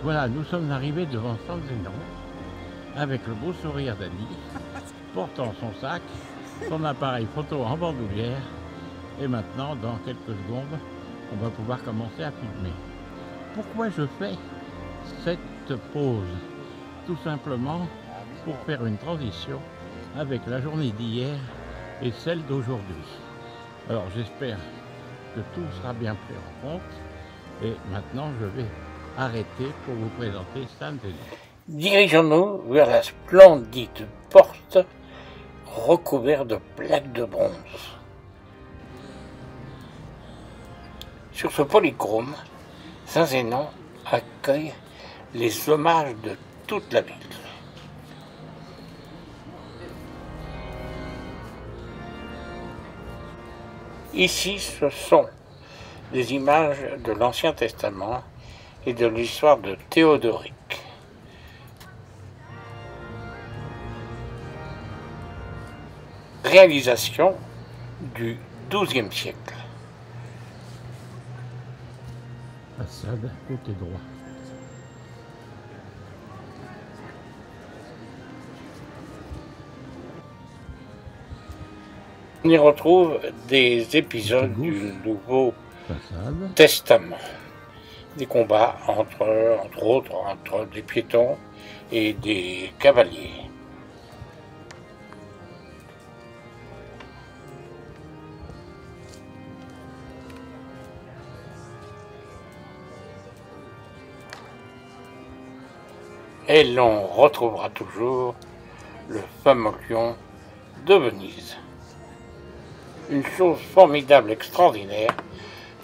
Voilà, nous sommes arrivés devant San Zénon avec le beau sourire d'Annie, portant son sac, son appareil photo en bandoulière. Et maintenant, dans quelques secondes, on va pouvoir commencer à filmer. Pourquoi je fais cette pause? Tout simplement pour faire une transition avec la journée d'hier et celle d'aujourd'hui. Alors j'espère que tout sera bien pris en compte. Et maintenant, je vais arrêter pour vous présenter San Zénon. Dirigeons-nous vers la splendide porte recouverte de plaques de bronze. Sur ce polychrome, San Zénon accueille les hommages de toute la ville. Ici, ce sont des images de l'Ancien Testament et de l'histoire de Théodoric. Réalisation du XIIe siècle. Façade côté droit. On y retrouve des épisodes du Nouveau Testament. Des combats entre autres entre des piétons et des cavaliers. Et l'on retrouvera toujours le fameux lion de Venise. Une chose formidable, extraordinaire,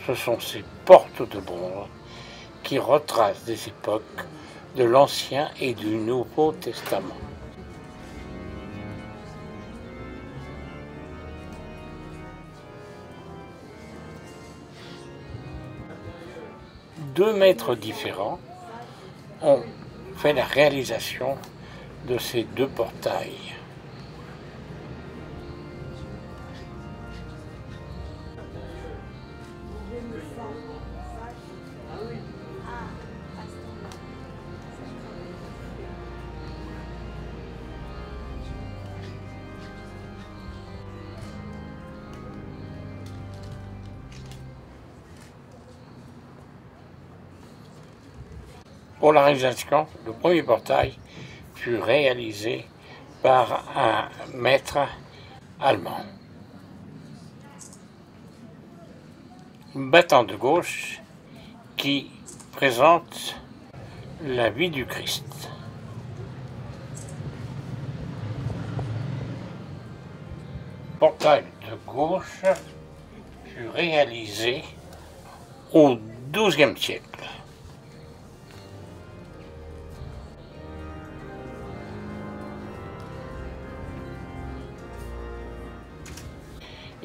ce sont ces portes de bronze qui retracent des époques de l'Ancien et du Nouveau Testament. Deux maîtres différents ont fait la réalisation de ces deux portails. Pour la réalisation, le premier portail fut réalisé par un maître allemand. Battant de gauche qui présente la vie du Christ. Le portail de gauche fut réalisé au XIIe siècle.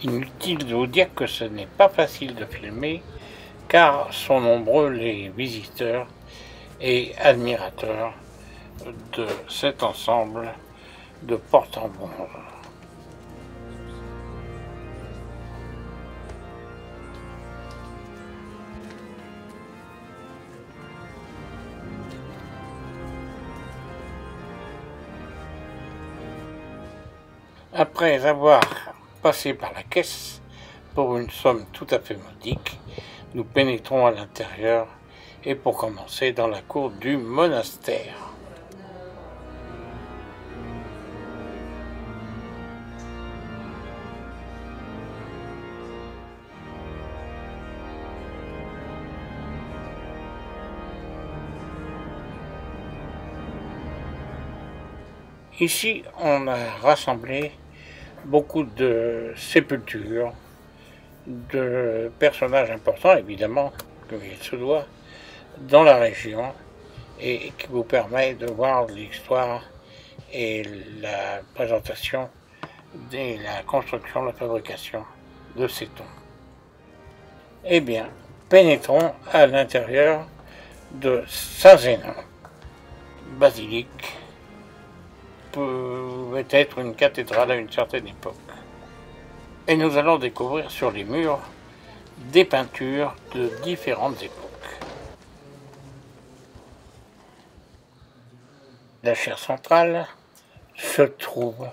Inutile de vous dire que ce n'est pas facile de filmer, car sont nombreux les visiteurs et admirateurs de cet ensemble de portes en bronze. Après avoir passé par la caisse pour une somme tout à fait modique, nous pénétrons à l'intérieur et pour commencer dans la cour du monastère. Ici, on a rassemblé beaucoup de sépultures, de personnages importants, évidemment, comme il se doit, dans la région, et qui vous permet de voir l'histoire et la présentation et la construction, la fabrication de ces tombes. Eh bien, pénétrons à l'intérieur de San Zénon. Basilique pouvait être une cathédrale à une certaine époque. Et nous allons découvrir sur les murs des peintures de différentes époques. La chaire centrale se trouve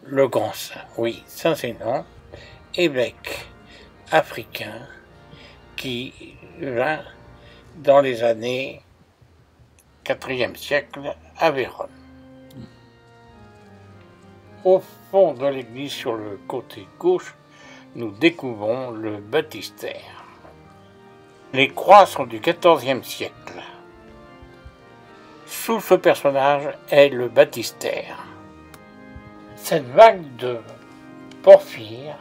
le Grand Saint, oui, Saint-Zénon, évêque africain qui vint dans les années 4e siècle à Vérone. Au fond de l'église, sur le côté gauche, nous découvrons le baptistère. Les croix sont du XIVe siècle. Sous ce personnage est le baptistère. Cette vague de porphyre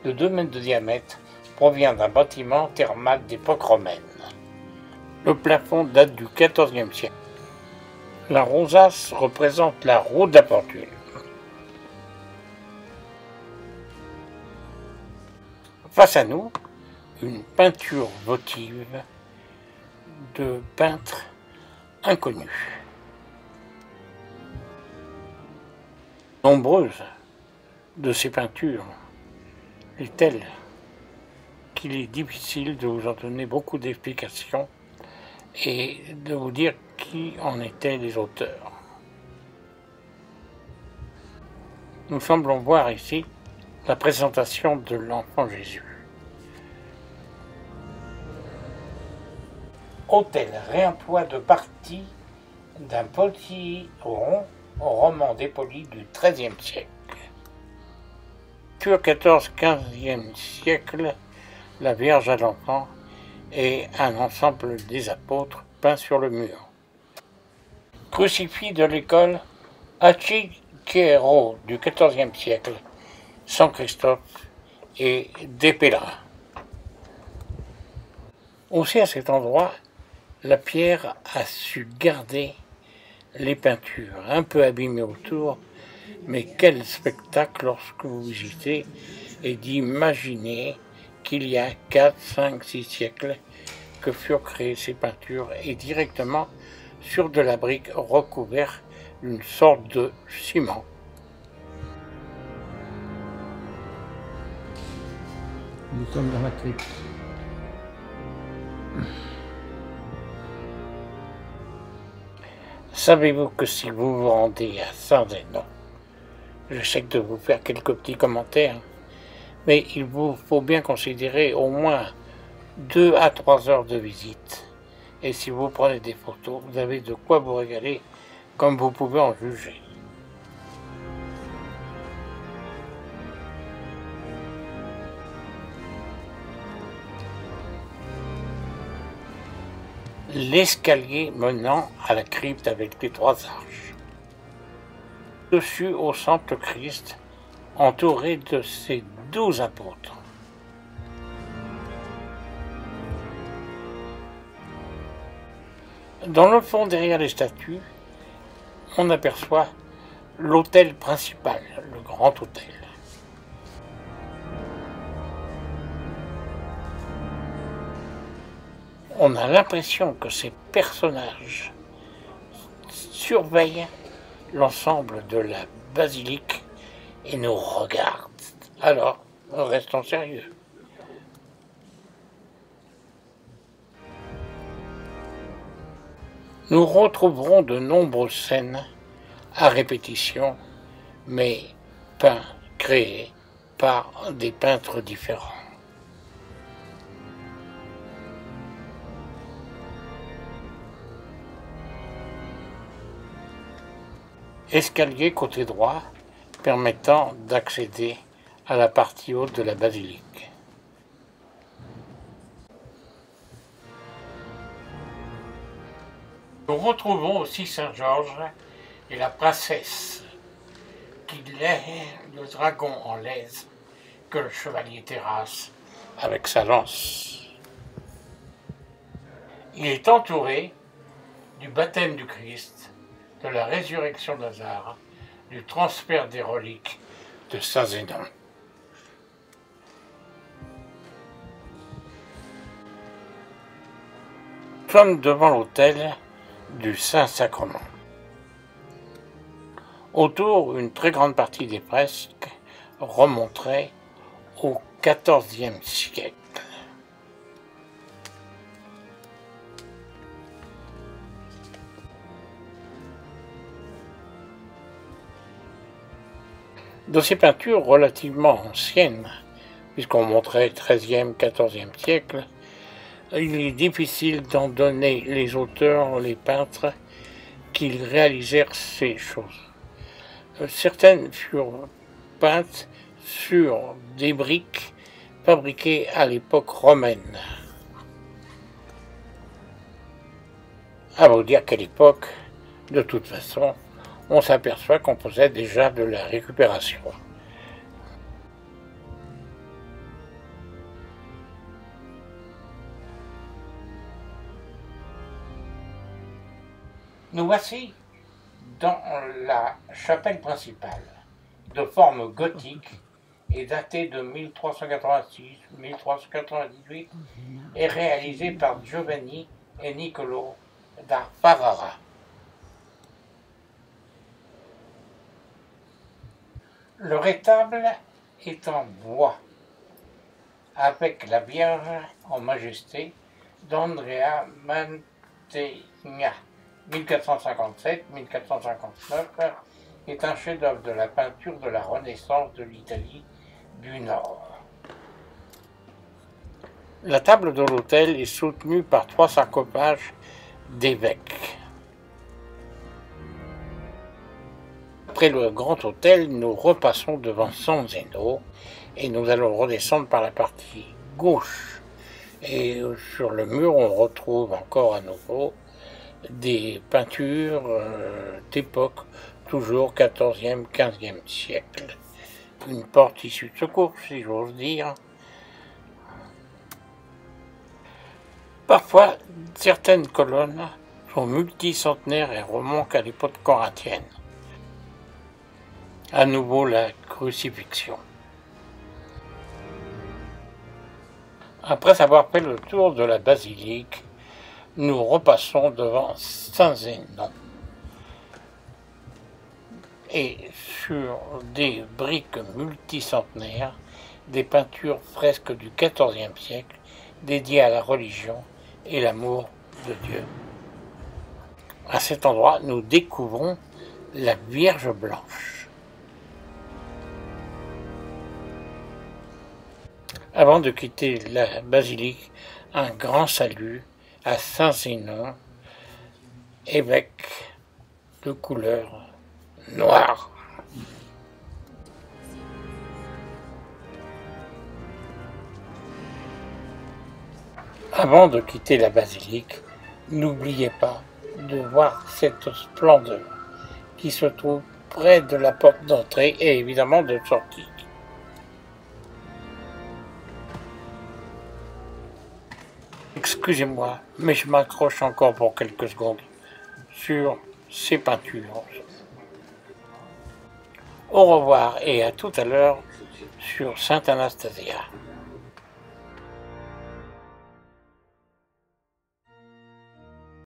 de 2 mètres de diamètre provient d'un bâtiment thermal d'époque romaine. Le plafond date du XIVe siècle. La rosace représente la roue de la pendule. Face à nous, une peinture votive de peintres inconnus. Nombreuses de ces peintures est telle qu'il est difficile de vous en donner beaucoup d'explications et de vous dire qui en étaient les auteurs. Nous semblons voir ici la présentation de l'enfant Jésus. Autel, réemploi de partie d'un potiron roman dépoli du XIIIe siècle. Sur 14-15e siècle, la Vierge à l'enfant et un ensemble des apôtres peints sur le mur. Crucifix de l'école Achicero du XIVe siècle, Saint Christophe et des pèlerins. Aussi à cet endroit, la pierre a su garder les peintures un peu abîmées autour, mais quel spectacle lorsque vous visitez et d'imaginer qu'il y a 4, 5, 6 siècles que furent créées ces peintures et directement sur de la brique recouverte d'une sorte de ciment. Nous sommes dans la crypte. Savez-vous que si vous vous rendez à Saint-Zénon, j'essaie de vous faire quelques petits commentaires, mais il vous faut bien considérer au moins 2 à 3 heures de visite. Et si vous prenez des photos, vous avez de quoi vous régaler, comme vous pouvez en juger. L'escalier menant à la crypte avec les 3 arches. Dessus, au centre, Christ, entouré de ses 12 apôtres. Dans le fond, derrière les statues, on aperçoit l'autel principal, le grand autel. On a l'impression que ces personnages surveillent l'ensemble de la basilique et nous regardent. Alors, restons sérieux. Nous retrouverons de nombreuses scènes à répétition, mais créées par des peintres différents. Escalier côté droit permettant d'accéder à la partie haute de la basilique. Nous retrouvons aussi Saint-Georges et la princesse qui lait le dragon en laisse que le chevalier terrasse avec sa lance. Il est entouré du baptême du Christ, de la résurrection de Lazare, du transfert des reliques de Saint-Zénon. Nous sommes devant l'autel du Saint-Sacrement. Autour, une très grande partie des fresques remonterait au XIVe siècle. Dans ces peintures relativement anciennes, puisqu'on montrait 13e, 14e siècle, il est difficile d'en donner les auteurs, les peintres, qu'ils réalisèrent ces choses. Certaines furent peintes sur des briques fabriquées à l'époque romaine. À vous dire qu'à l'époque, de toute façon, on s'aperçoit qu'on faisait déjà de la récupération. Nous voici dans la chapelle principale, de forme gothique et datée de 1386-1398 et réalisée par Giovanni et Niccolò da Ferrara. Le rétable est en bois, avec la Vierge en majesté d'Andrea Mantegna, 1457-1459, est un chef-d'œuvre de la peinture de la Renaissance de l'Italie du Nord. La table de l'autel est soutenue par 3 sarcophages d'évêques. Après le grand autel, nous repassons devant San Zeno et nous allons redescendre par la partie gauche. Et sur le mur, on retrouve encore à nouveau des peintures d'époque, toujours 14e, 15e siècle. Une porte issue de secours, si j'ose dire. Parfois, certaines colonnes sont multicentenaires et remontent à l'époque corinthienne. À nouveau la crucifixion. Après avoir fait le tour de la basilique, nous repassons devant Saint-Zénon. Et sur des briques multicentenaires, des peintures fresques du XIVe siècle dédiées à la religion et l'amour de Dieu. À cet endroit, nous découvrons la Vierge blanche. Avant de quitter la basilique, un grand salut à Saint-Zénon, évêque de couleur noire. Avant de quitter la basilique, n'oubliez pas de voir cette splendeur qui se trouve près de la porte d'entrée et évidemment de sortie. Excusez-moi, mais je m'accroche encore pour quelques secondes sur ces peintures. Au revoir et à tout à l'heure sur Sainte Anastasia.